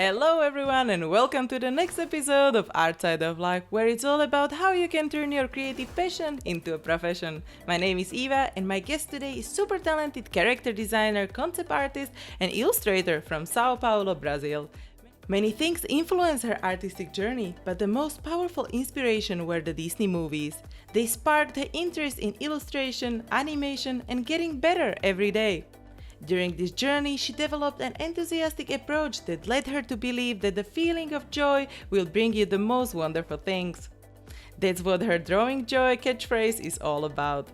Hello, everyone, and welcome to the next episode of Art Side of Life, where it's all about how you can turn your creative passion into a profession. My name is Eva, and my guest today is super talented character designer, concept artist, and illustrator from Sao Paulo, Brazil. Many things influenced her artistic journey, but the most powerful inspiration were the Disney movies. They sparked her interest in illustration, animation, and getting better every day. During this journey, she developed an enthusiastic approach that led her to believe that the feeling of joy will bring you the most wonderful things. That's what her Drawing Joy catchphrase is all about.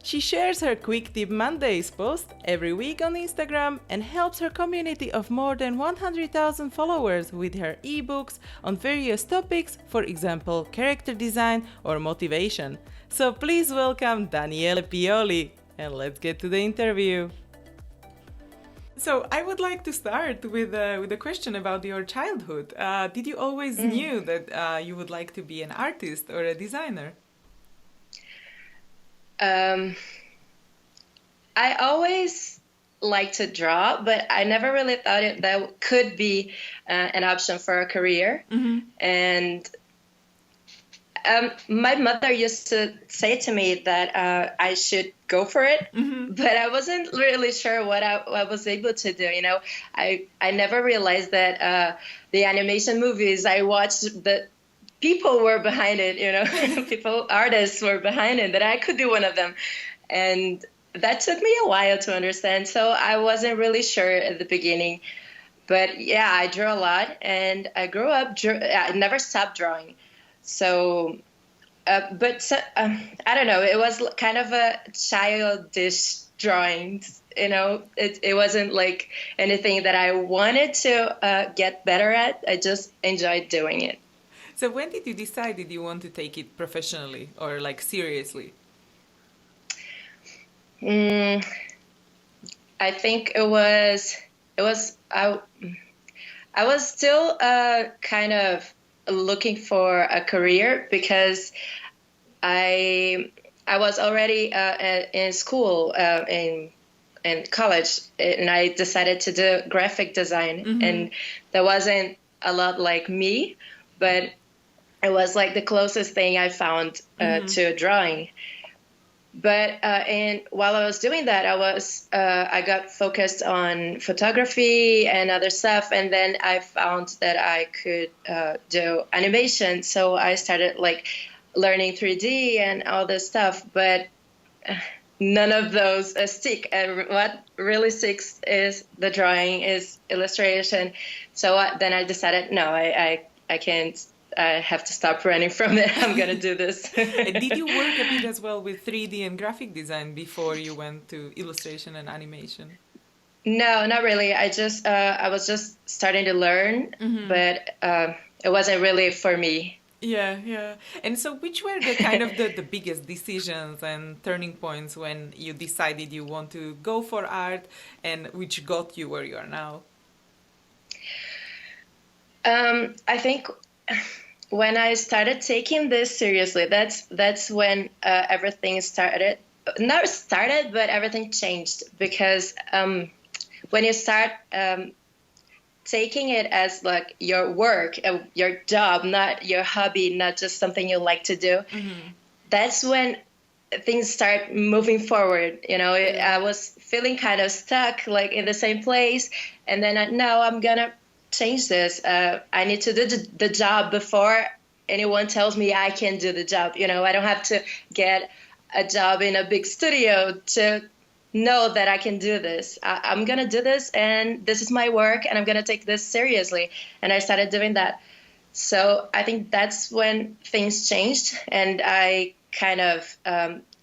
She shares her Quick Tip Mondays post every week on Instagram and helps her community of more than 100,000 followers with her ebooks on various topics, for example, character design or motivation. So please welcome Danielle Pioli, and let's get to the interview. So I would like to start with a question about your childhood. Did you always knew that you would like to be an artist or a designer? I always liked to draw, but I never really thought that could be an option for a career. Mm-hmm. And my mother used to say to me that I should go for it, but I wasn't really sure what I was able to do. You know, I never realized that the animation movies I watched, the people were behind it. You know, artists were behind it. That I could be one of them, and that took me a while to understand. So I wasn't really sure at the beginning. But yeah, I drew a lot, and I grew up. I never stopped drawing. So, I don't know. It was kind of a childish drawing. You know, it wasn't like anything that I wanted to get better at. I just enjoyed doing it. So when did you decide that you want to take it professionally or like seriously? I think it was I was still kind of looking for a career because I was already in school in college, and I decided to do graphic design, and that wasn't a lot like me, but it was like the closest thing I found to drawing. But and while I was doing that, I got focused on photography and other stuff, and then I found that I could do animation. So I started like learning 3D and all this stuff, but none of those stick. And what really sticks is the drawing, is illustration. So then I decided, no, I can't. I have to stop running from it. I'm going to do this. Did you work a bit as well with 3D and graphic design before you went to illustration and animation? No, not really. I was just starting to learn, but it wasn't really for me. Yeah. And so which were the kind of the biggest decisions and turning points when you decided you want to go for art, and which got you where you are now? I think when I started taking this seriously, that's when everything started. Not started, but everything changed, because when you start taking it as like your work, your job, not your hobby, not just something you like to do, that's when things start moving forward. You know, I was feeling kind of stuck, like in the same place, and then now I'm gonna change this. I need to do the job before anyone tells me I can do the job. You know, I don't have to get a job in a big studio to know that I can do this. I'm going to do this, and this is my work, and I'm going to take this seriously. And I started doing that. So I think that's when things changed, and I kind of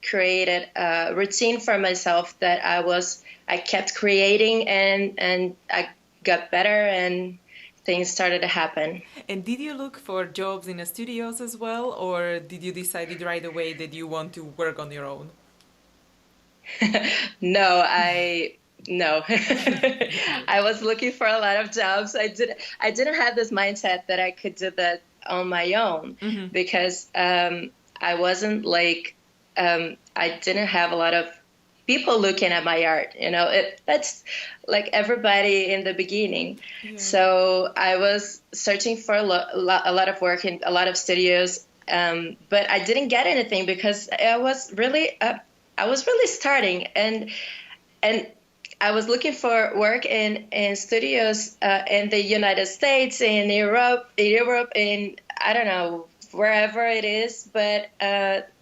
created a routine for myself that I kept creating, and I got better, and things started to happen. And did you look for jobs in the studios as well, or did you decide right away that you want to work on your own? No. I was looking for a lot of jobs. I didn't have this mindset that I could do that on my own, because I wasn't like I didn't have a lot of people looking at my art. That's like everybody in the beginning. Yeah. So I was searching for a lot of work in a lot of studios, but I didn't get anything because I was really starting, and I was looking for work in studios in the United States, in Europe, in, I don't know, wherever it is, but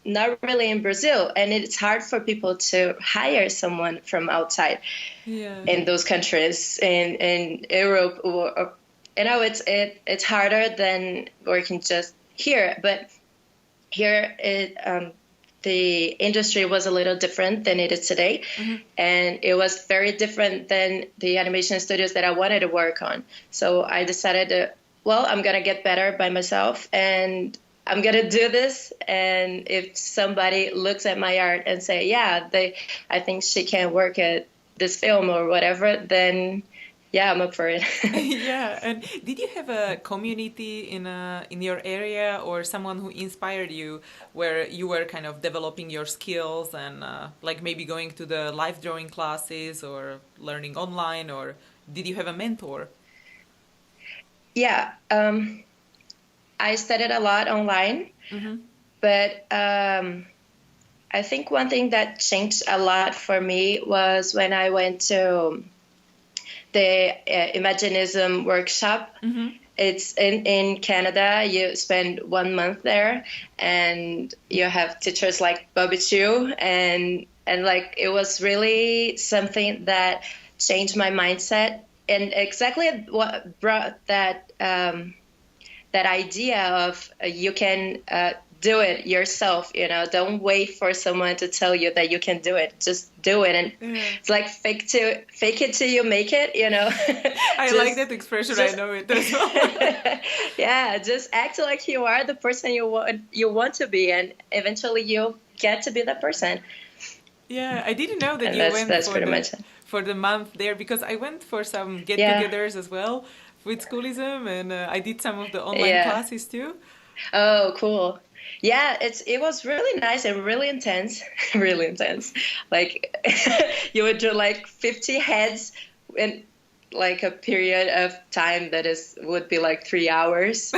not really in Brazil. And it's hard for people to hire someone from outside in those countries, in Europe, or it's harder than working just here. But here the industry was a little different than it is today. And it was very different than the animation studios that I wanted to work on. So I decided I'm going to get better by myself, and I'm going to do this. And if somebody looks at my art and say, yeah, I think she can work at this film or whatever, then yeah, I'm up for it. Yeah. And did you have a community in your area, or someone who inspired you, where you were kind of developing your skills and like maybe going to the live drawing classes or learning online, or did you have a mentor? Yeah, I studied a lot online, but I think one thing that changed a lot for me was when I went to the Imaginism workshop. It's in Canada. You spend 1 month there, and you have teachers like Bobby Chu, and like it was really something that changed my mindset, and exactly what brought that that idea of you can do it yourself. Don't wait for someone to tell you that you can do it. Just do it. And it's like fake it till you make it. I like that expression. I know it as well. Yeah, just act like you are the person you want to be, and eventually you'll get to be that person. Yeah, I didn't know that and you went for the month there, because I went for some get-togethers as well with Schoolism, and I did some of the online classes too. Oh, cool. Yeah, it was really nice and really intense, really intense. Like you would do like 50 heads in like a period of time that would be like 3 hours,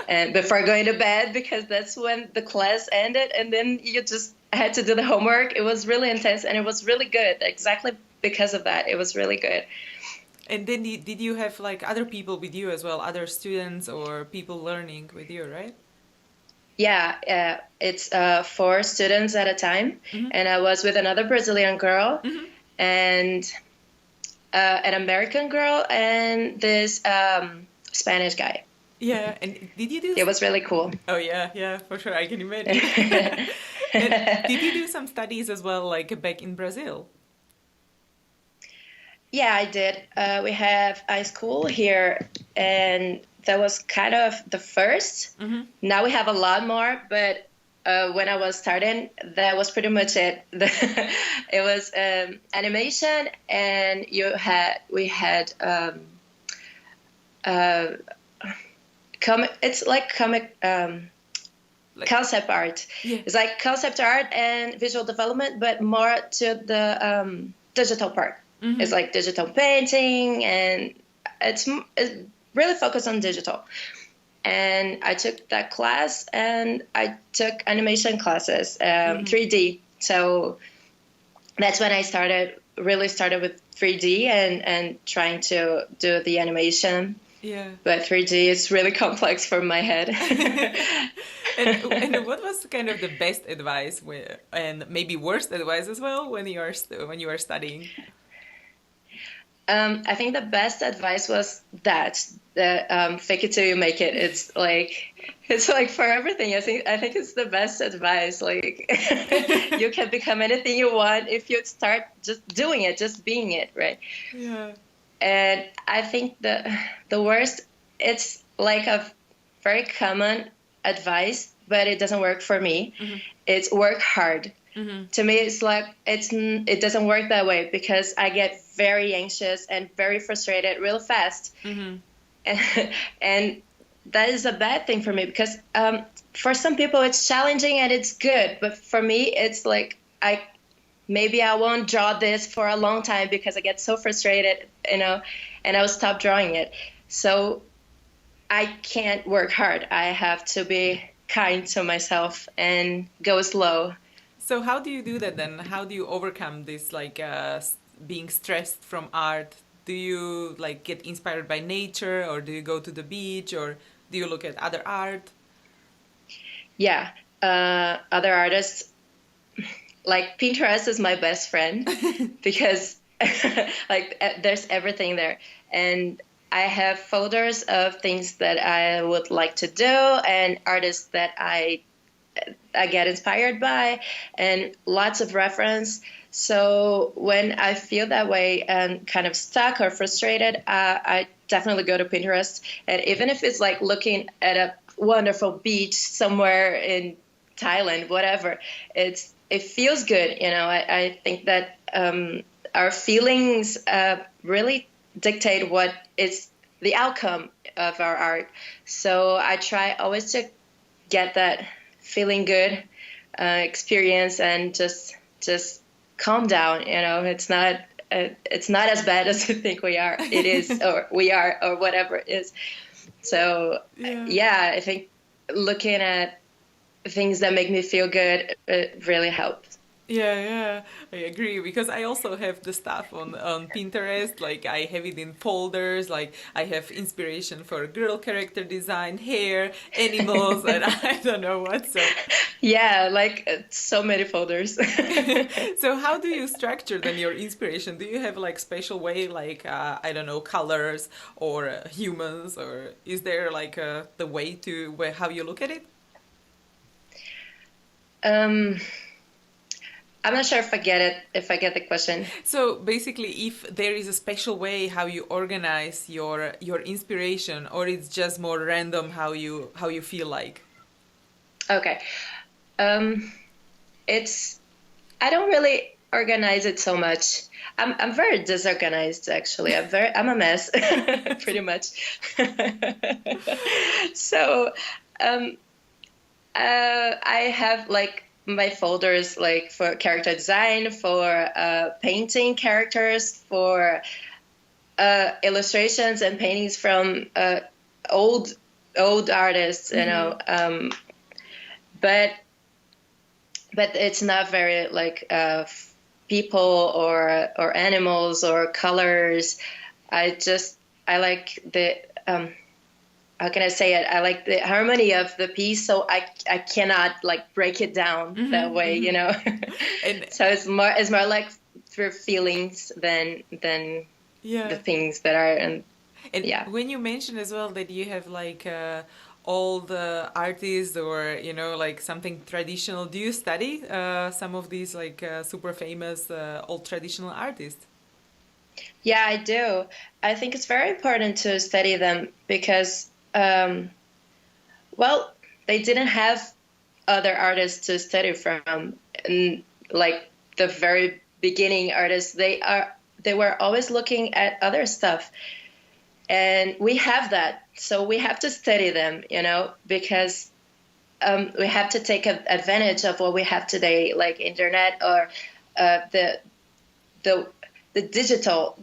and before going to bed, because that's when the class ended, and then you just had to do the homework. It was really intense, and it was really good. Exactly because of that, it was really good. And then did you have like other people with you as well, other students or people learning with you, right? Yeah, it's 4 students at a time, and I was with another Brazilian girl, and an American girl, and this Spanish guy. Yeah, and did you do? It was really cool. Oh yeah, for sure, I can imagine. And did you do some studies as well, like back in Brazil? Yeah, I did. We have a school here, and that was kind of the first. Now we have a lot more, but when I was starting, that was pretty much it. It was animation, and we had it's like comic concept art. Yeah. It's like concept art and visual development, but more to the digital part. It's like digital painting, and it's really focused on digital. And I took that class, and I took animation classes, 3D. So that's when I really started with 3D and trying to do the animation. Yeah. But 3D is really complex for my head. and what was kind of the best advice, and maybe worst advice as well, when you are studying? I think the best advice was that fake it till you make it. It's like for everything. I think it's the best advice. Like you can become anything you want if you start just doing it, just being it, right? Yeah. And I think the worst, it's like a very common advice, but it doesn't work for me. It's work hard. To me, it's like it doesn't work that way, because I get very anxious and very frustrated real fast, and that is a bad thing for me, because for some people it's challenging and it's good, but for me it's like I maybe I won't draw this for a long time because I get so frustrated, and I'll stop drawing it. So I can't work hard. I have to be kind to myself and go slow. So how do you do that then? How do you overcome this, like being stressed from art? Do you like get inspired by nature, or do you go to the beach, or do you look at other art? Yeah, other artists, like Pinterest is my best friend because like there's everything there, and I have folders of things that I would like to do and artists that I get inspired by, and lots of reference. So when I feel that way and kind of stuck or frustrated, I definitely go to Pinterest. And even if it's like looking at a wonderful beach somewhere in Thailand, whatever, it feels good. I think that our feelings really dictate what is the outcome of our art. So I try always to get that feeling good experience and just calm down. It's not as bad as you think we are. It is, or we are, or whatever it is. So yeah, I think looking at things that make me feel good, it really helps. Yeah, I agree, because I also have the stuff on Pinterest. Like I have it in folders. Like I have inspiration for girl character design, hair, animals, and I don't know what. So Yeah, like so many folders. so how do you structure then your inspiration? Do you have like special way, like I don't know, colors or humans, or is there like the way to how you look at it? um I'm not sure if I get the question. So basically, if there is a special way how you organize your inspiration, or it's just more random how you feel like. Okay. Um, it's I don't really organize it so much. I'm very disorganized actually. I'm a mess pretty much. So um, I have like my folders like for character design, for painting characters, for illustrations and paintings from old old artists, but it's not very like people or animals or colors. I like the how can I say it? I like the harmony of the piece, so I cannot like break it down that way, And So it's more like through feelings than the things that are and yeah. when you mentioned as well that you have like old artists, or like something traditional, do you study some of these like super famous old traditional artists? Yeah, I do. I think it's very important to study them because, well, they didn't have other artists to study from. And like the very beginning artists, they were always looking at other stuff. And we have that. So we have to study them, because we have to take advantage of what we have today, like internet or the digital,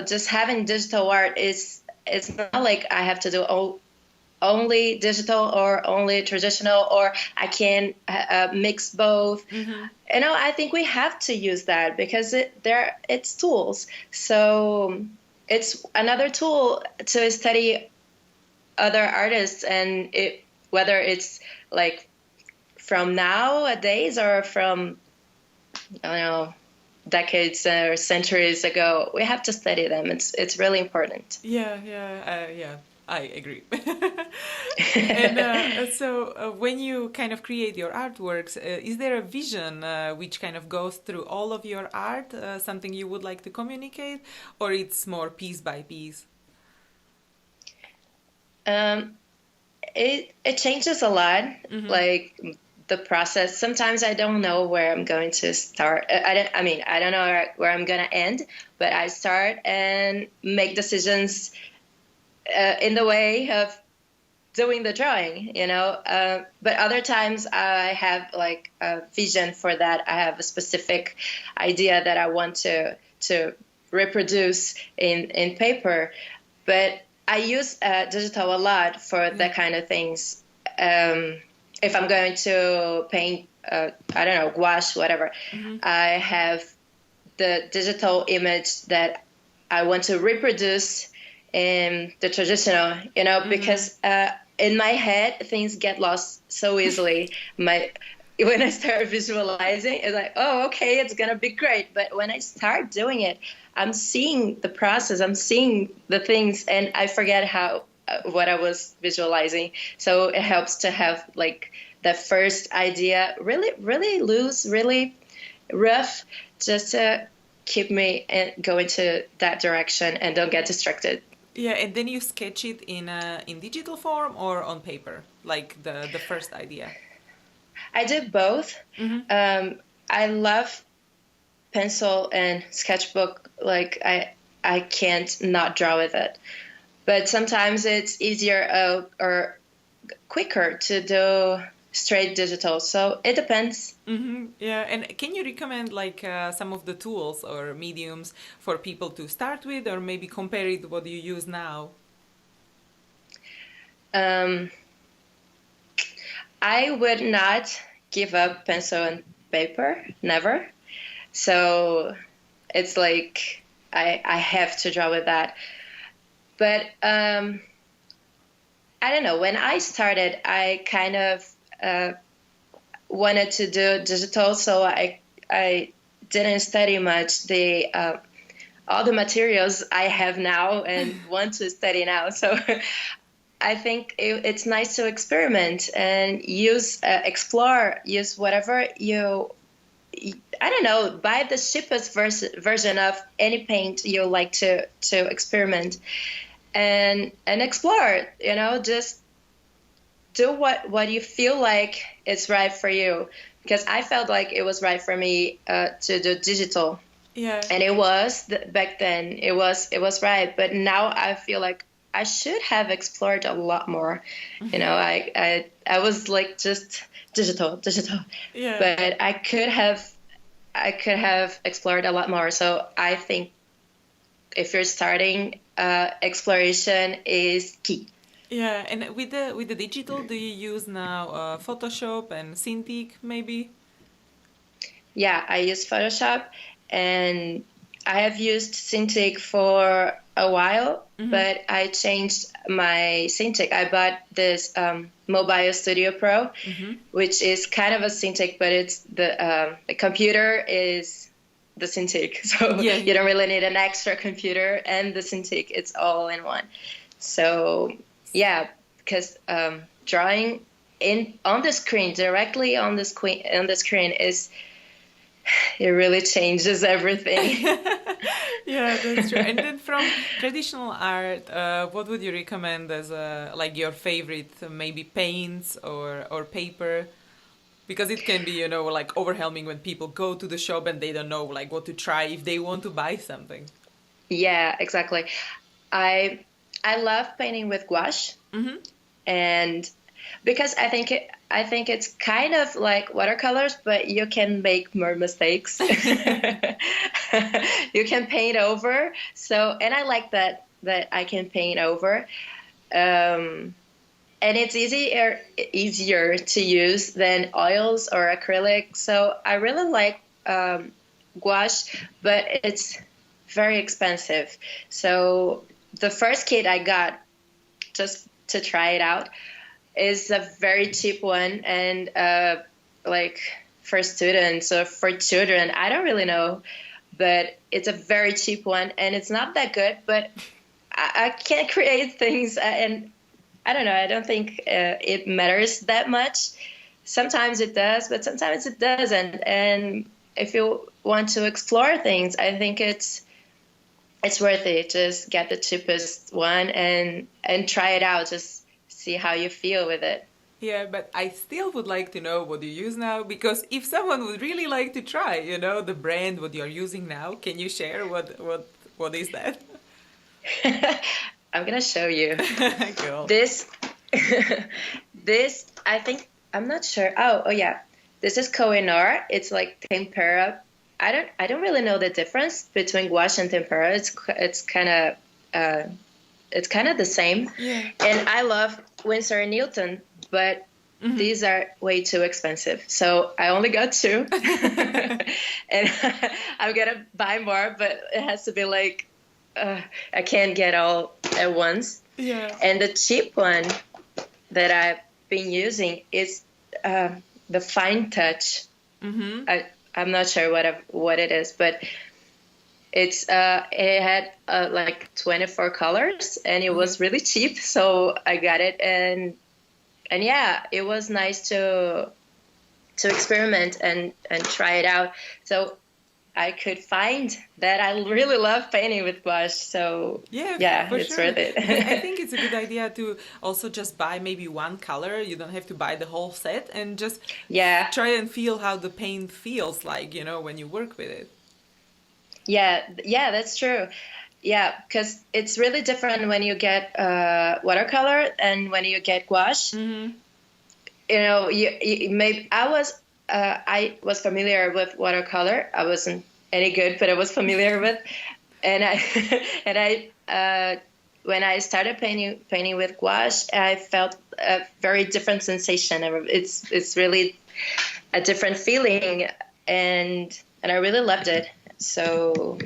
just having digital art it's not like I have to do only digital or only traditional, or I can mix both. I think we have to use that because it's tools. So it's another tool to study other artists, and whether it's like from nowadays or from, I don't know, decades or centuries ago, we have to study them. It's really important. Yeah, I agree. And so when you kind of create your artworks, is there a vision which kind of goes through all of your art, something you would like to communicate, or it's more piece by piece? It changes a lot. Like the process. Sometimes I don't know where I'm going to start. I don't know where I'm going to end, but I start and make decisions in the way of doing the drawing, you know. But other times I have like a vision for that. I have a specific idea that I want to reproduce in paper. But I use digital a lot for that kind of things. If I'm going to paint, I don't know, gouache, whatever, I have the digital image that I want to reproduce in the traditional, you know, because in my head, things get lost so easily. When I start visualizing, it's like, oh, okay, it's going to be great. But when I start doing it, I'm seeing the process, I'm seeing the things, and I forget what I was visualizing. So it helps to have like the first idea really, really loose, really rough, just to keep me going to that direction and don't get distracted. Yeah, and then you sketch it in digital form or on paper, like the first idea. I do both. I love pencil and sketchbook. Like I can't not draw with it. But sometimes it's easier or quicker to do straight digital. So it depends. Yeah, and can you recommend like some of the tools or mediums for people to start with, or maybe compare it to what you use now? I would not give up pencil and paper, never. So it's like I have to draw with that. But I don't know. When I started, I kind of wanted to do digital, so I didn't study much all the materials I have now and want to study now. So I think it's nice to experiment and explore, use whatever I don't know, buy the cheapest version of any paint you like to experiment and explore, you know, just do what you feel like is right for you. Because I felt like it was right for me to do digital. Yeah. And it was back then. It was right. But now I feel like I should have explored a lot more. You know, I was like just digital. Yeah. But I could have explored a lot more. So I think if you're starting, exploration is key. Yeah, and with the digital, do you use now Photoshop and Cintiq maybe? Yeah, I use Photoshop, and I have used Cintiq for a while, but I changed my Cintiq. I bought this Mobile Studio Pro, which is kind of a Cintiq, but it's the computer is the Cintiq, so you don't really need an extra computer, and the Cintiq, it's all in one. So yeah, because drawing on the screen, directly on the screen is, it really changes everything. Yeah, that's true. And then from traditional art, what would you recommend as like your favorite, maybe paints or paper? Because it can be, you know, like overwhelming when people go to the shop and they don't know like what to try if they want to buy something. Yeah, exactly. I love painting with gouache, and because I think it's kind of like watercolors, but you can make more mistakes. You can paint over. So, and I like that I can paint over, and it's easier to use than oils or acrylic. So I really like gouache, but it's very expensive. So the first kit I got just to try it out is a very cheap one, and like for students or for children, I don't really know, but it's a very cheap one, and it's not that good, but I can't create things, and I don't know, I don't think it matters that much. Sometimes it does, but sometimes it doesn't, and if you want to explore things, I think it's worth it. Just get the cheapest one and try it out. Just see how you feel with it. Yeah, but I still would like to know what you use now, because if someone would really like to try, you know, the brand what you're using now, can you share what is that? I'm gonna show you. Cool. This This, I think, I'm not sure. Oh yeah. This is Koh-i-Noor. It's like tempera. I don't really know the difference between gouache and tempera. It's kind of the same. Yeah. And I love Winsor and Newton, but these are way too expensive. So I only got two. And I'm gonna buy more, but it has to be like I can't get all at once. Yeah. And the cheap one that I've been using is the Fine Touch. I'm not sure what it is, but it had like 24 colors, and it was really cheap, so I got it, and yeah, it was nice to experiment and try it out. So I could find that I really love painting with gouache. So yeah, for it's sure. worth it. Because I think it's a good idea to also just buy maybe one color. You don't have to buy the whole set, and just try and feel how the paint feels like, when you work with it. Yeah, that's true. Yeah, because it's really different when you get watercolor and when you get gouache. You maybe I was familiar with watercolor. I wasn't any good, but I was familiar with, and I when I started painting with gouache, I felt a very different sensation. It's really a different feeling, and I really loved it. So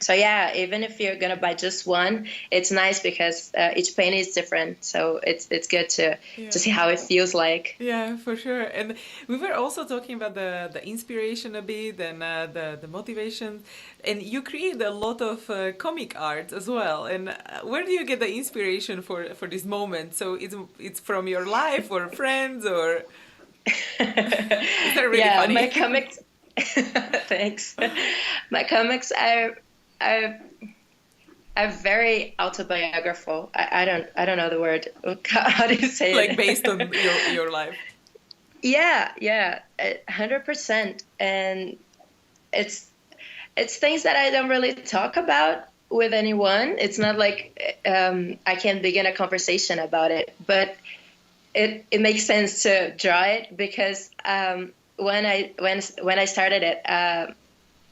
yeah, even if you're gonna buy just one, it's nice because each paint is different. So it's good to see how it feels like. Yeah, for sure. And we were also talking about the inspiration a bit and the motivation. And you create a lot of comic art as well. And where do you get the inspiration for this moment? So it's from your life or friends or? Is that really funny? My comics. Thanks. My comics are very autobiographical. I don't know the word. How do you say like it? Like based on your life. Yeah, 100%. And it's things that I don't really talk about with anyone. It's not like I can begin a conversation about it, but it makes sense to draw it because when I started it,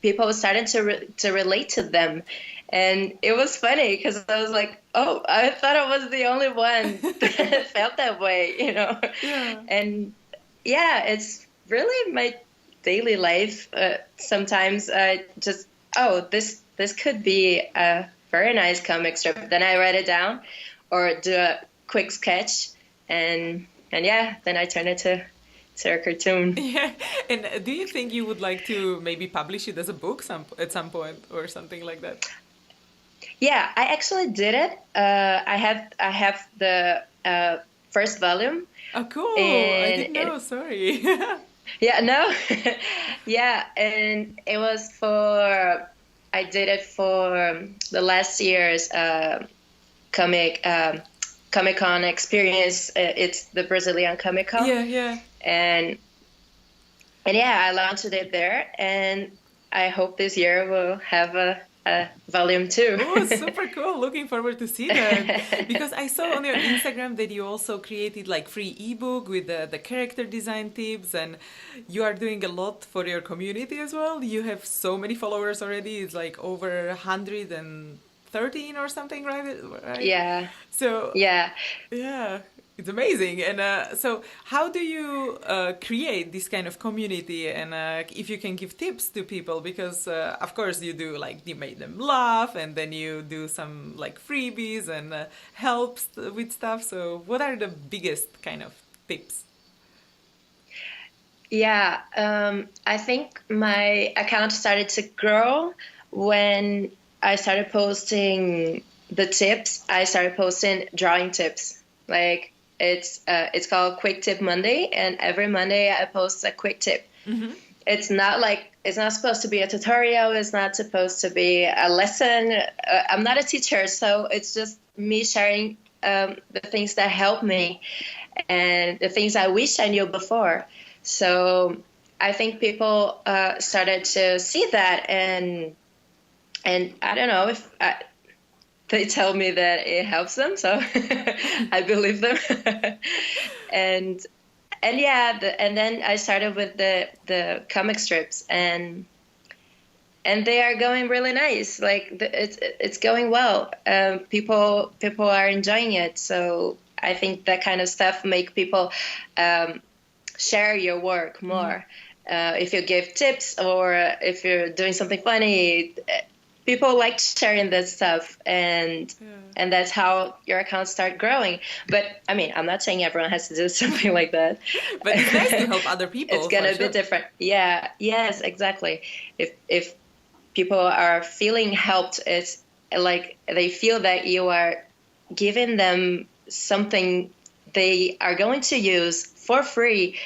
people started to relate to them, and it was funny because I was like, oh, I thought I was the only one that felt that way, Yeah. And yeah, it's really my daily life. Sometimes I just, this could be a very nice comic strip. Then I write it down or do a quick sketch, and yeah, then I turn it to a cartoon. Yeah. And do you think you would like to maybe publish it as a book at some point or something like that? Yeah, I actually did it. I have the first volume. Oh, cool. I didn't know. Sorry. Yeah, no. Yeah, and it was I did it for the last year's Comic-Con experience. It's the Brazilian Comic-Con. Yeah. And yeah, I launched it there, and I hope this year we'll have a volume 2. Oh, super cool. Looking forward to see that. Because I saw on your Instagram that you also created like free ebook with the character design tips, and you are doing a lot for your community as well. You have so many followers already. It's like over 113 or something, right? Yeah. So yeah. It's amazing. And so how do you create this kind of community? And if you can give tips to people, because of course you do, like, you made them laugh, and then you do some like freebies and helps with stuff. So what are the biggest kind of tips? Yeah, I think my account started to grow when I started posting the tips. I started posting drawing tips. Like, it's called Quick Tip Monday, and every Monday I post a quick tip. Mm-hmm. It's not supposed to be a tutorial. It's not supposed to be a lesson. I'm not a teacher, so it's just me sharing the things that help me and the things I wish I knew before. So I think people started to see that, and I don't know if they tell me that it helps them, so I believe them. and yeah, and then I started with the comic strips, and they are going really nice. Like it's going well. People are enjoying it. So I think that kind of stuff make people share your work more. If you give tips or if you're doing something funny, people like sharing that stuff, and that's how your accounts start growing. But I mean, I'm not saying everyone has to do something like that. But it's nice to help other people. It's gonna be different. Yeah. Yes. Exactly. If people are feeling helped, it's like they feel that you are giving them something they are going to use for free,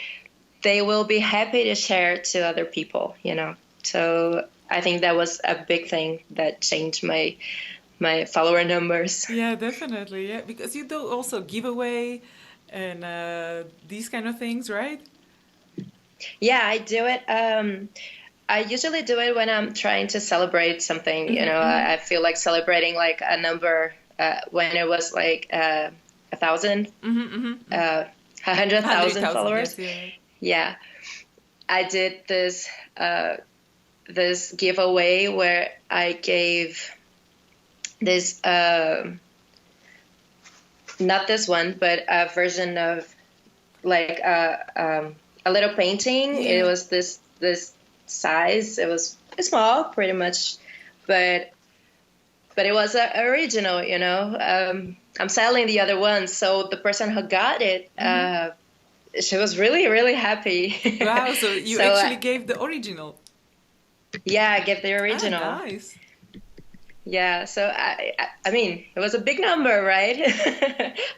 they will be happy to share it to other people, So I think that was a big thing that changed my follower numbers. Yeah, definitely. Yeah, because you do also giveaway and these kind of things, right? Yeah, I do it. I usually do it when I'm trying to celebrate something. I feel like celebrating like a number when it was like 1,000, 100,000 followers. Yes, yeah, I did this giveaway where I gave this not this one, but a version of like a little painting. It was this size. It was small, pretty much, but it was original. I'm selling the other one, so the person who got it, she was really, really happy. Wow! So you actually gave the original. Yeah, I gave the original. Ah, nice. Yeah, so I mean, it was a big number, right?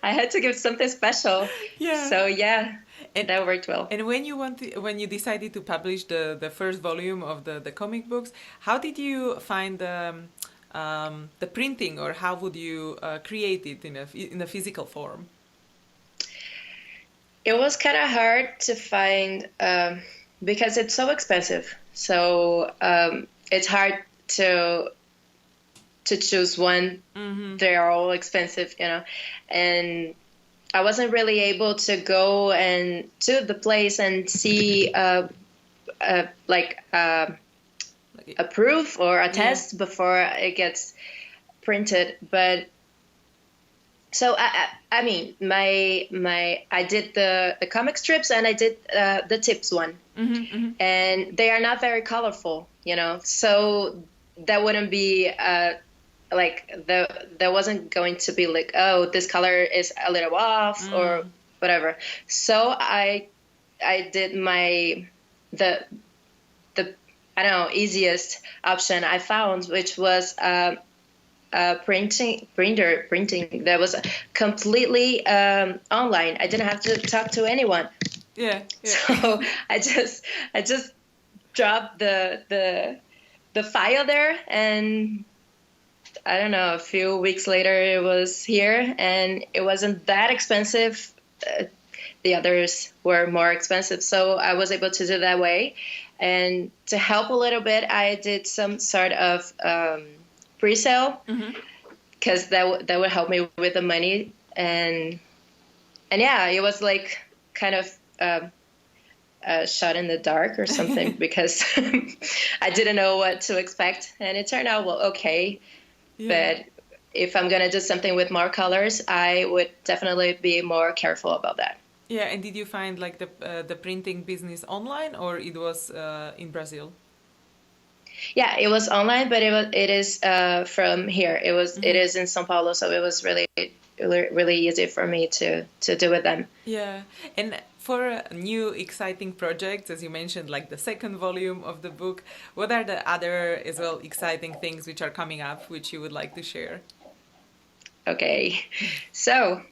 I had to give something special. Yeah. So yeah, and that worked well. And when you decided to publish the first volume of the comic books, how did you find the printing, or how would you create it in a physical form? It was kind of hard to find because it's so expensive. So it's hard to choose one. They are all expensive, and I wasn't really able to go and to the place and see like a proof or a test before it gets printed. But so I mean, I did the comic strips, and I did the tips one, and they are not very colorful, so that wouldn't be like there wasn't going to be like, oh, this color is a little off or whatever. So I did the I don't know, easiest option I found, which was printing that was completely online. I didn't have to talk to anyone. Yeah. So I just dropped the file there, and I don't know, a few weeks later it was here, and it wasn't that expensive. The others were more expensive, so I was able to do that way. And to help a little bit, I did some sort of pre-sale, because that would help me with the money. And yeah, it was like kind of a shot in the dark or something, because I didn't know what to expect, and it turned out well, okay. Yeah. But if I'm gonna do something with more colors, I would definitely be more careful about that. Yeah, and did you find like the printing business online, or it was in Brazil? Yeah, it was online, but it is from here. It is in São Paulo, so it was really easy for me to do with them. Yeah, and for new exciting projects, as you mentioned, like the second volume of the book, what are the other as well exciting things which are coming up, which you would like to share? Okay, so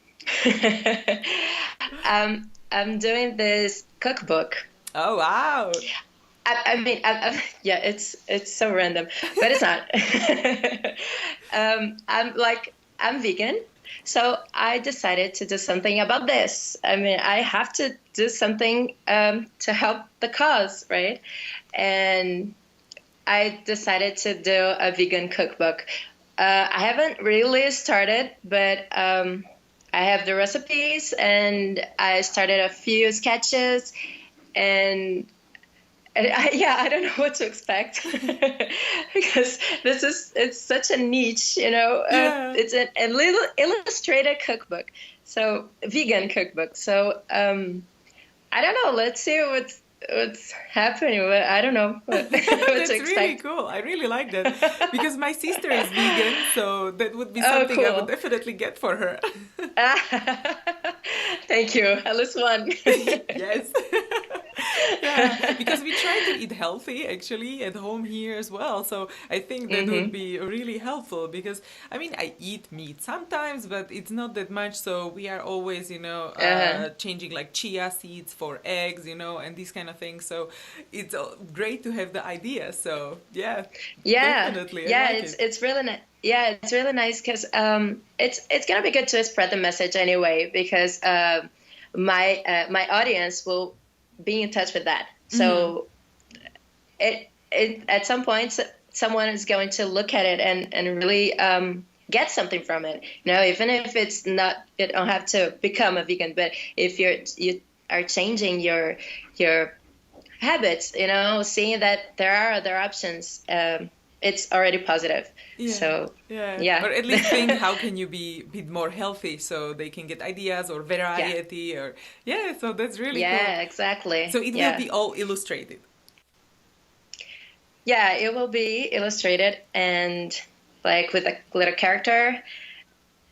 I'm doing this cookbook. Oh wow! I mean, yeah, it's so random, but it's not. I'm vegan, so I decided to do something about this. I mean, I have to do something to help the cause, right? And I decided to do a vegan cookbook. I haven't really started, but I have the recipes and I started a few sketches and I don't know what to expect because it's such a niche, Yeah. it's a little illustrated cookbook, so vegan cookbook. So I don't know. Let's see what's happening. I don't know what to That's really expect. cool. I really like that because my sister is vegan, so that would be Oh, something I would cool. definitely get for her. Thank you. At least one. Yes. Yeah, because we try to eat healthy actually at home here as well. So I think that would hmm be really helpful because I mean, I eat meat sometimes, but it's not that much. So we are always, Uh-huh. changing like chia seeds for eggs, and these kind of things. So it's great to have the idea. So yeah, Yeah, definitely, I yeah, like it's it. it's really nice. Yeah, it's really nice because it's gonna be good to spread the message anyway because my audience will be in touch with that. Hmm. So it at some point someone is going to look at it and really get something from it. Even if it's not, you don't have to become a vegan, but if you are changing your habits, seeing that there are other options, it's already positive. Yeah, So, yeah. yeah. Or at least think how can you be a bit more healthy so they can get ideas or Yeah. variety or yeah, so that's really cool. Yeah, exactly. So it will Yeah. be all illustrated. Yeah, it will be illustrated and like with a glitter character.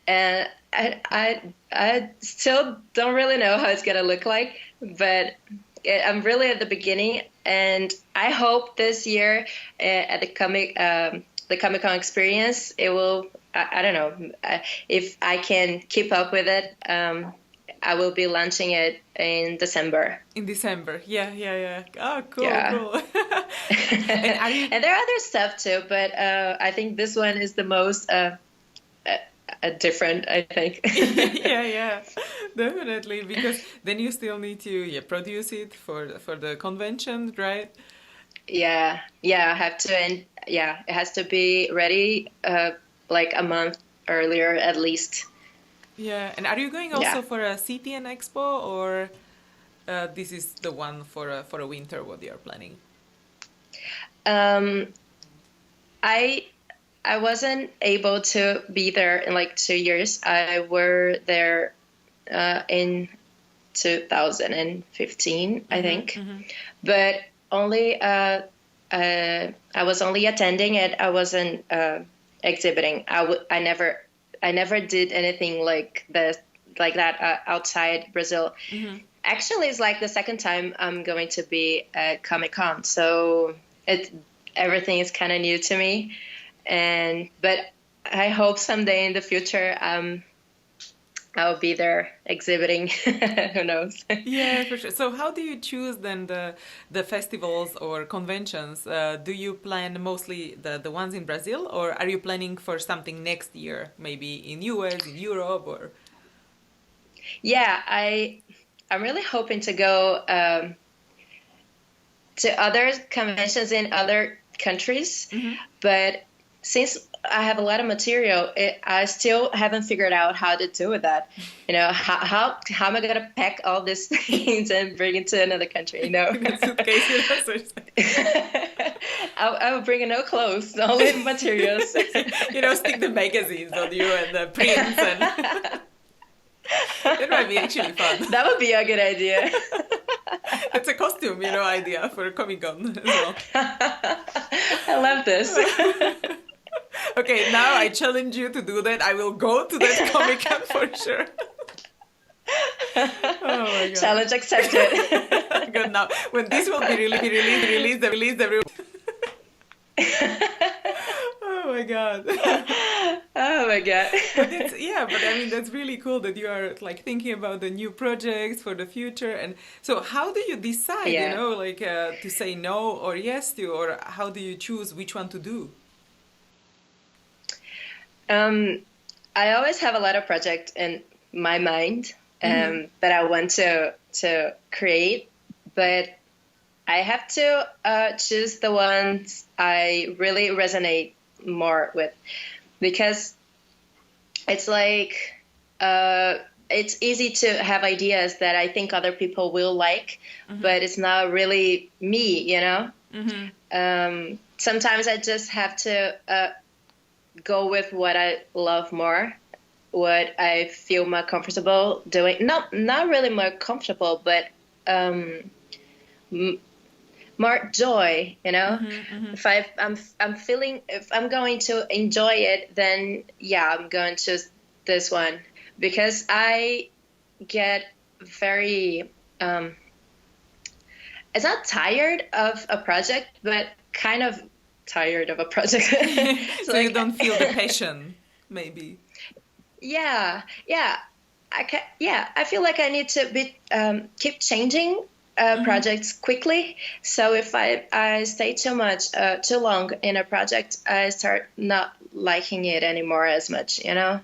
And I still don't really know how it's gonna look like, but I'm really at the beginning, and I hope this year at the Comic Con experience, it will. I don't know if I can keep up with it. I will be launching it in December. In December. Yeah, yeah, yeah. Oh, cool, Yeah. cool. And are you And there are other stuff too, but I think this one is the most uh, different, I think. yeah, yeah, definitely. Because then you still need to produce it for the convention, right? Yeah, I have to, and yeah, it has to be ready like a month earlier at least. Yeah. And are you going Yeah. also for a CTN Expo or this is the one for a winter what you're planning? Um, I I wasn't able to be there in like 2 years. I were there in 2015, I Mm-hmm, think, mm-hmm. but only I was only attending it. I wasn't exhibiting. I never did anything like that outside Brazil. Mm-hmm. Actually, it's like the second time I'm going to be at Comic Con, so it everything is kind of new to me. But I hope someday in the future I'll be there exhibiting. Who knows? Yeah, for sure. So how do you choose then the festivals or conventions? Do you plan mostly the ones in Brazil, or are you planning for something next year, maybe in US, in Europe, or? Yeah, I'm really hoping to go to other conventions in other countries, Mm-hmm. but since I have a lot of material, I still haven't figured out how to do with that. How am I gonna pack all these things and bring it to another country? In a suitcase, so I will bring no clothes, only materials. stick the magazines on you and the prints, and that might be actually fun. That would be a good idea. It's a costume, idea for Comic Con as well. I love this. Okay, now I challenge you to do that. I will go to that Comic Con for sure. Oh my god. Challenge accepted. Good now. When this will be released, everyone. Oh my god. Oh my god. But but I mean that's really cool that you are like thinking about the new projects for the future. And so how do you decide, Yeah. to say no or yes to, or how do you choose which one to do? Um, I always have a lot of projects in my mind Mm-hmm. that I want to create, but I have to choose the ones I really resonate more with. because it's like it's easy to have ideas that I think other people will like, but it's not really me, you know. Sometimes I just have to go with what I love more, what I feel more comfortable doing. Not really more comfortable, but more joy, you know. If I'm feeling, if I'm going to enjoy it, then yeah, I'm going to choose this one, because I get very it's not tired of a project, but kind of tired of a project. So like, you don't feel the passion, maybe. Yeah, yeah. I feel like I need to be keep changing projects quickly. So if I stay too long in a project, I start not liking it anymore as much, you know.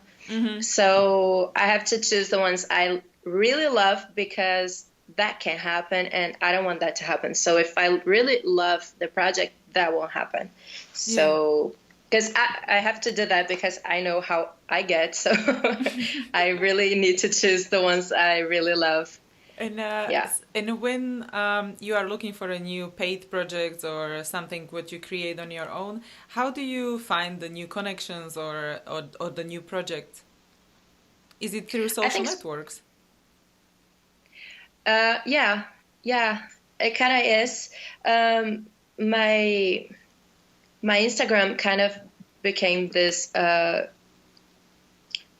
So I have to choose the ones I really love, because that can happen, and I don't want that to happen. So if I really love the project, that won't happen. So because I have to do that, because I know how I get. So I really need to choose the ones I really love. And and when you are looking for a new paid project or something what you create on your own, how do you find the new connections or the new project? Is it through social networks? Yeah, it kind of is. My Instagram kind of became this, I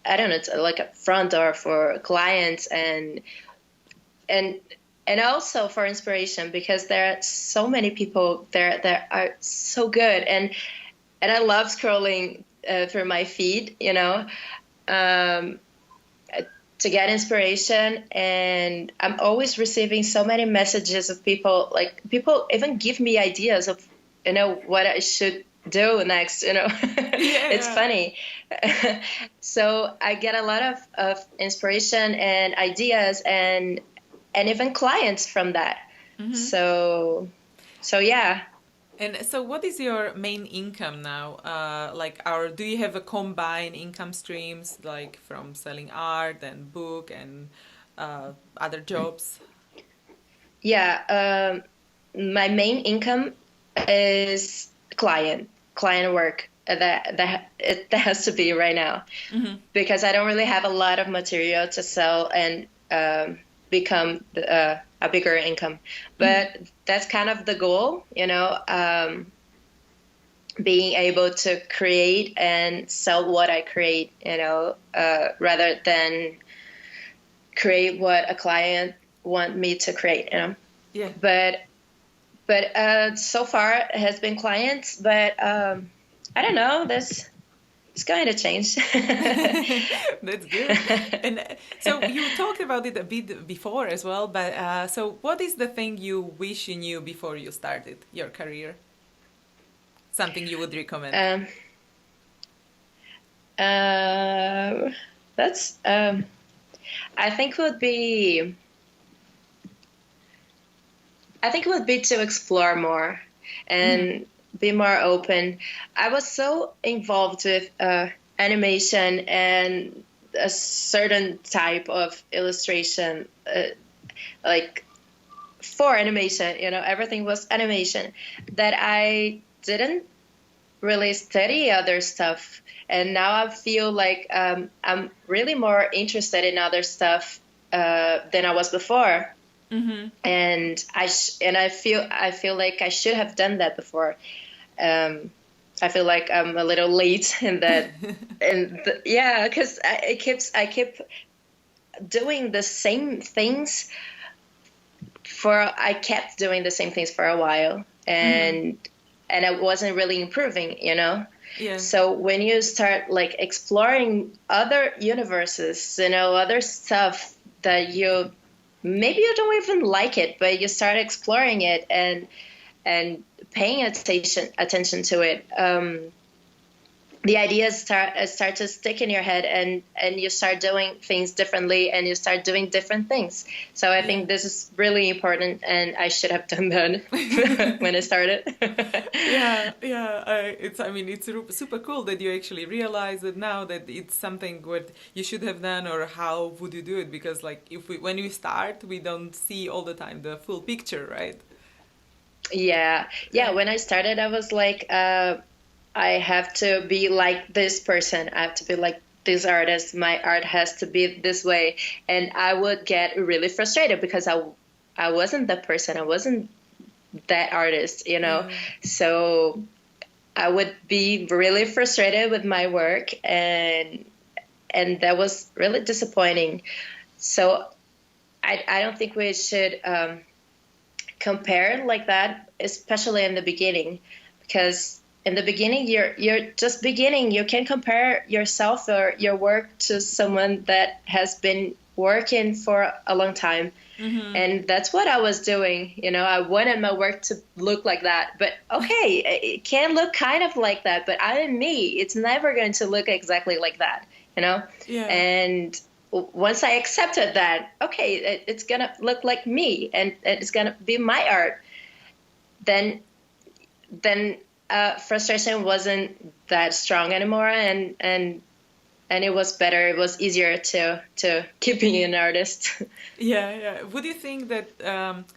don't know, it's like a front door for clients and also for inspiration, because there are so many people there that are so good, and I love scrolling through my feed, you know, to get inspiration. And I'm always receiving so many messages of people, like people even give me ideas of, you know, what I should do next, you know. It's funny. So I get a lot of inspiration and ideas and even clients from that. So yeah. And so what is your main income now? Do you have a combined income streams, like from selling art and book and other jobs? Yeah, my main income is client work. That has to be right now, because I don't really have a lot of material to sell and become a bigger income. But that's kind of the goal, you know, being able to create and sell what I create, you know, rather than create what a client want me to create, you know. Yeah. But so far it has been clients, but I don't know, it's going to change. That's good. And so you talked about it a bit before as well, but so what is the thing you wish you knew before you started your career? Something you would recommend? That's I think would be to explore more and be more open. I was so involved with animation and a certain type of illustration, like for animation, you know, everything was animation, that I didn't really study other stuff. And now I feel like I'm really more interested in other stuff than I was before. And I feel like I should have done that before. I feel like I'm a little late in that, yeah, because I keep doing the same things I kept doing the same things for a while, and I wasn't really improving, you know. Yeah. So when you start like exploring other universes, you know, other stuff that maybe you don't even like it, but you start exploring it and paying attention to it, the ideas start to stick in your head, and you start doing things differently, and you start doing different things. So I think this is really important, and I should have done that when I started. It's super cool that you actually realize it now, that it's something what you should have done, or how would you do it, because like when we start, we don't see all the time the full picture, right? Yeah. When I started, I was like, I have to be like this person. I have to be like this artist. My art has to be this way. And I would get really frustrated because I wasn't that person. I wasn't that artist, you know? So I would be really frustrated with my work, and that was really disappointing. So I don't think we should compare like that, especially in the beginning, because in the beginning you're just beginning. You can compare yourself or your work to someone that has been working for a long time. And that's what I was doing. You know, I wanted my work to look like that, but okay, it can look kind of like that, but I'm me. It's never going to look exactly like that, you know? And once I accepted that, okay, it's going to look like me, and it's going to be my art, then frustration wasn't that strong anymore, and it was better. It was easier to keep being an artist. Would you think that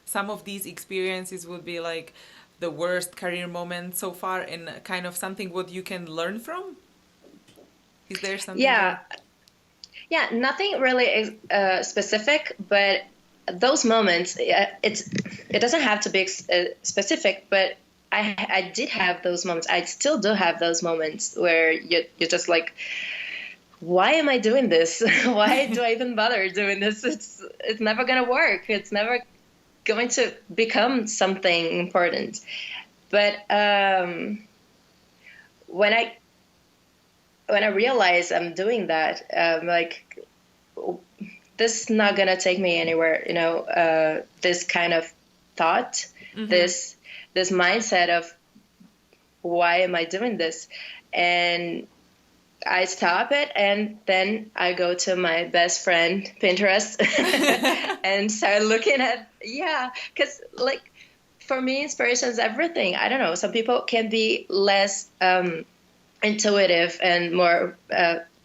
some of these experiences would be like the worst career moment so far, and kind of something what you can learn from? Is there something? Nothing really specific, but those moments, it doesn't have to be specific, but I did have those moments. I still do have those moments where you're just like, why am I doing this? Why do I even bother doing this? It's never going to work. It's never going to become something important. But when I realize I'm doing that, like, this is not going to take me anywhere, you know, this kind of thought, this mindset of why am I doing this? And I stop it, and then I go to my best friend, Pinterest, and start looking at, because like, for me, inspiration is everything. I don't know. Some people can be less intuitive and more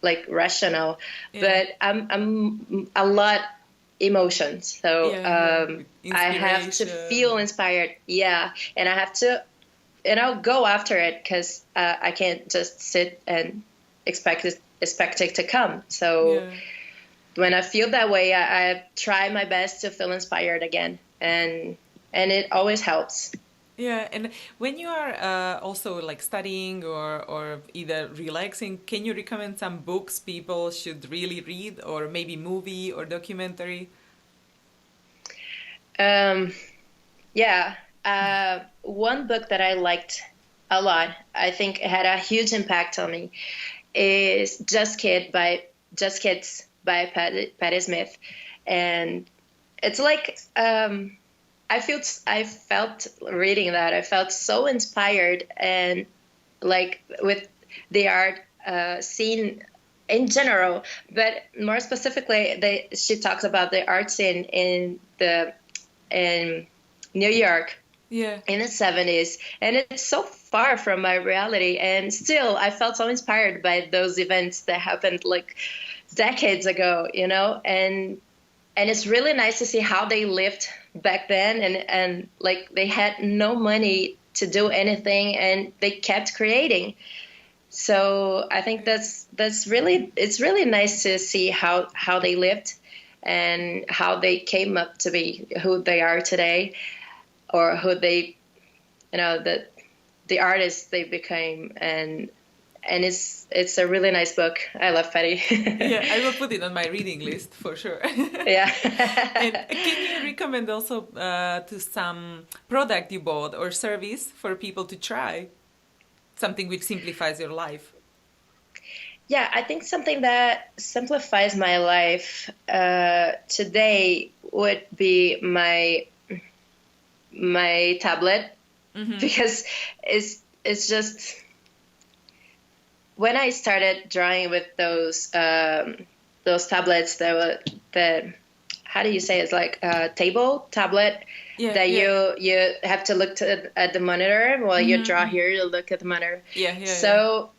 like rational, but I'm a lot emotions. So I have to feel inspired. And I have to, go after it, because I can't just sit and expect it to come. So when I feel that way, I try my best to feel inspired again, and it always helps. And when you are also like studying or either relaxing, can you recommend some books people should really read, or maybe movie or documentary? One book that I liked a lot, I think it had a huge impact on me, is Just Kids by Patti Smith. And it's like, I felt reading that, I felt so inspired, and like with the art scene in general, but more specifically, she talks about the art scene in New York in the 70s, and it's so far from my reality, and still I felt so inspired by those events that happened like decades ago, you know, and it's really nice to see how they lived back then, and like they had no money to do anything, and they kept creating. So I think it's really nice to see how they lived, and how they came up to be who they are today, or who they, the artists they became, and it's a really nice book. I love Patti. I will put it on my reading list for sure. And can you recommend also to some product you bought or service for people to try? Something which simplifies your life. Yeah, I think something that simplifies my life today would be my tablet, because it's just, when I started drawing with those tablets, the how do you say, it's like a table tablet Yeah, that yeah. you have to look at the monitor while you draw here. You look at the monitor. Yeah, yeah, yeah. So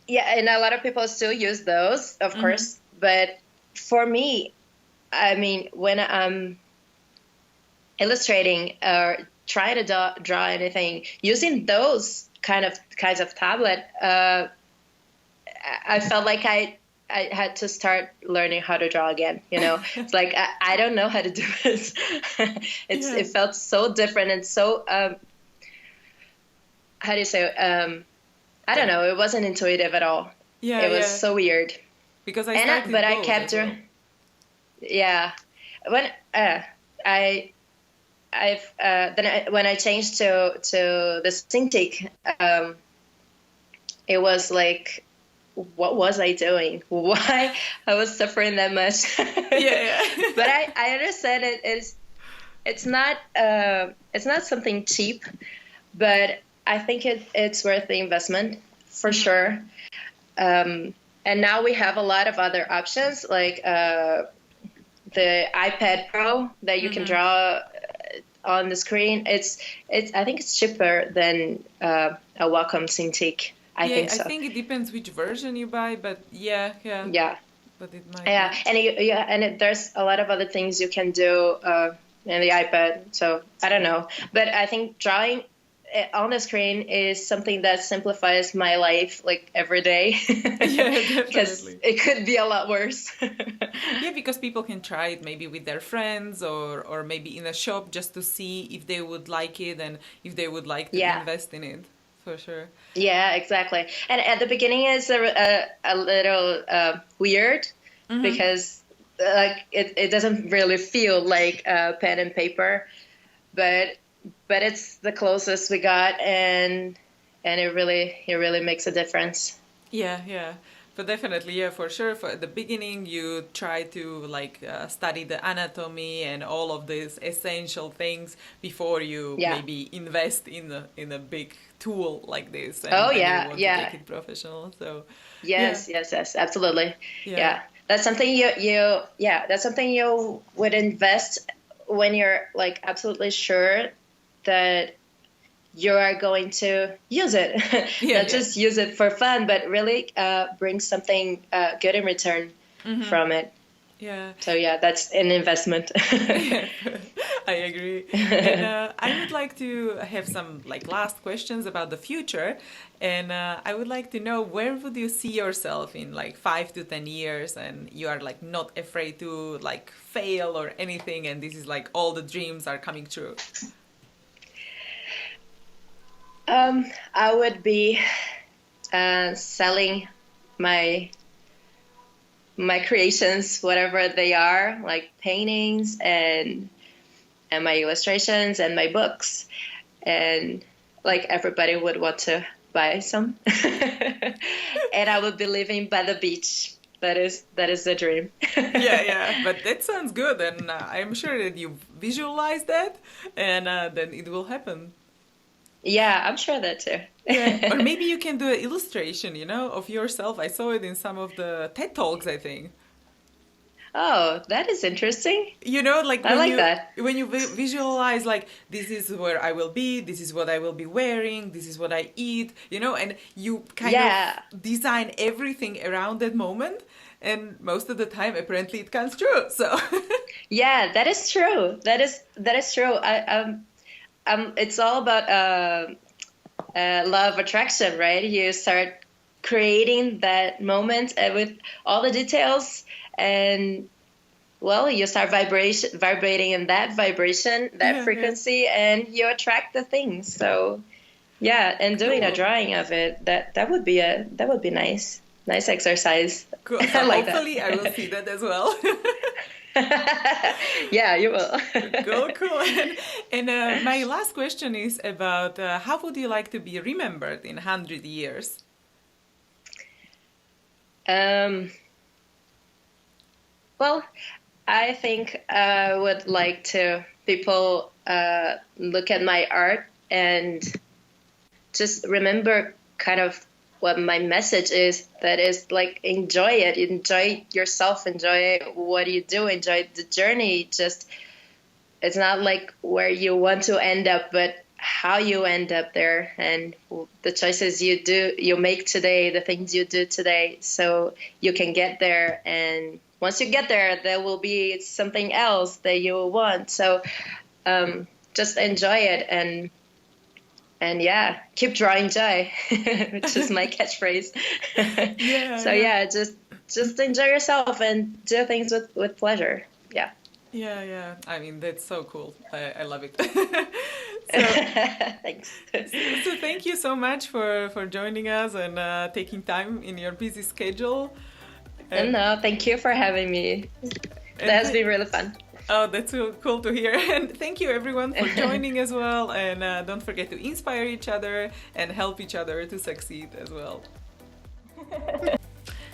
yeah, and a lot of people still use those, of course. But for me, I mean, when I'm illustrating or trying to draw anything using those kinds of tablet, I felt like I had to start learning how to draw again. It's like I don't know how to do this. It felt so different and so how do you say? I don't know. It wasn't intuitive at all. Yeah, It was yeah. so weird. Because I And started but I both kept as well. yeah. When when I changed to the Cintiq, it was like, what was I doing? Why I was suffering that much? Yeah, yeah. But I understand it's not something cheap, but I think it's worth the investment for sure. And now we have a lot of other options, like the iPad Pro that you can draw on the screen. It's I think it's cheaper than a Wacom Cintiq. I think so. I think it depends which version you buy, but yeah. Yeah. But it might Yeah, be. and there's a lot of other things you can do in the iPad. So I don't know, but I think drawing on the screen is something that simplifies my life like every day. Yeah, Because definitely. it could be a lot worse. Yeah, because people can try it maybe with their friends or maybe in a shop just to see if they would like it and if they would like to Yeah. invest in it, for sure. Yeah, exactly. And at the beginning, it's a little weird because it doesn't really feel like pen and paper, but it's the closest we got, and it really makes a difference. Yeah. But definitely, yeah, for sure. For the beginning, you try to study the anatomy and all of these essential things before you Yeah. maybe invest in a big tool like this, and Oh, then yeah, you want yeah. to take it professional. So Yes, absolutely. Yeah. Yeah. That's something that's something you would invest when you're like absolutely sure that you are going to use it. Not just use it for fun, but really bring something good in return from it. Yeah. So yeah, that's an investment. I agree. And I would like to have some last questions about the future. And I would like to know, where would you see yourself in 5 to 10 years, and you are not afraid to fail or anything, and this is all the dreams are coming true? I would be selling my creations, whatever they are, like paintings and my illustrations and my books, and everybody would want to buy some. And I would be living by the beach. That is the dream. Yeah, but that sounds good, and I'm sure that you visualize that, and then it will happen. Yeah, I'm sure that too. Yeah. Or maybe you can do an illustration, of yourself. I saw it in some of the TED Talks, I think. Oh, that is interesting. That. When you visualize, this is where I will be, this is what I will be wearing, this is what I eat, and you kind of design everything around that moment. And most of the time, apparently, it comes true. So. Yeah, that is true. That is true. It's all about law of attraction, right? You start creating that moment with all the details, and you start vibrating in that vibration, that frequency, and you attract the things. So and doing a drawing of it, that would be nice exercise. Cool. So hopefully I will see that as well. Yeah, you will. Cool. And my last question is about how would you like to be remembered in 100 years? Well, I think I would like to people look at my art and just remember kind of what my message is. That is like, enjoy it, enjoy yourself, enjoy what you do, enjoy the journey. Just, it's not like where you want to end up, but how you end up there, and the choices you make today, the things you do today, so you can get there. And once you get there, there will be something else that you will want. So just enjoy it, and yeah, keep drawing joy, which is my catchphrase. Just enjoy yourself and do things with pleasure. Yeah. I mean, that's so cool. I love it. Thanks. So thank you so much for joining us and taking time in your busy schedule. No, thank you for having me. That has been really fun. Oh, that's so cool to hear. And thank you everyone for joining as well. And don't forget to inspire each other and help each other to succeed as well.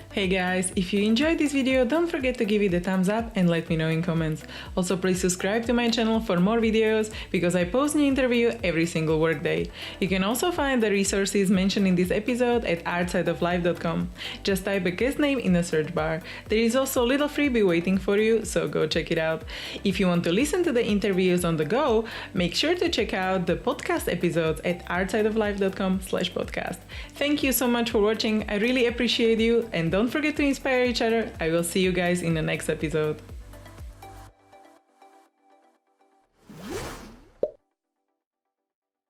Hey guys, if you enjoyed this video, don't forget to give it a thumbs up and let me know in comments. Also, please subscribe to my channel for more videos, because I post new interview every single workday. You can also find the resources mentioned in this episode at artsideoflife.com. Just type a guest name in the search bar. There is also a little freebie waiting for you, so go check it out. If you want to listen to the interviews on the go, make sure to check out the podcast episodes at artsideoflife.com/podcast. Thank you so much for watching. I really appreciate you, and don't forget to inspire each other. I will see you guys in the next episode.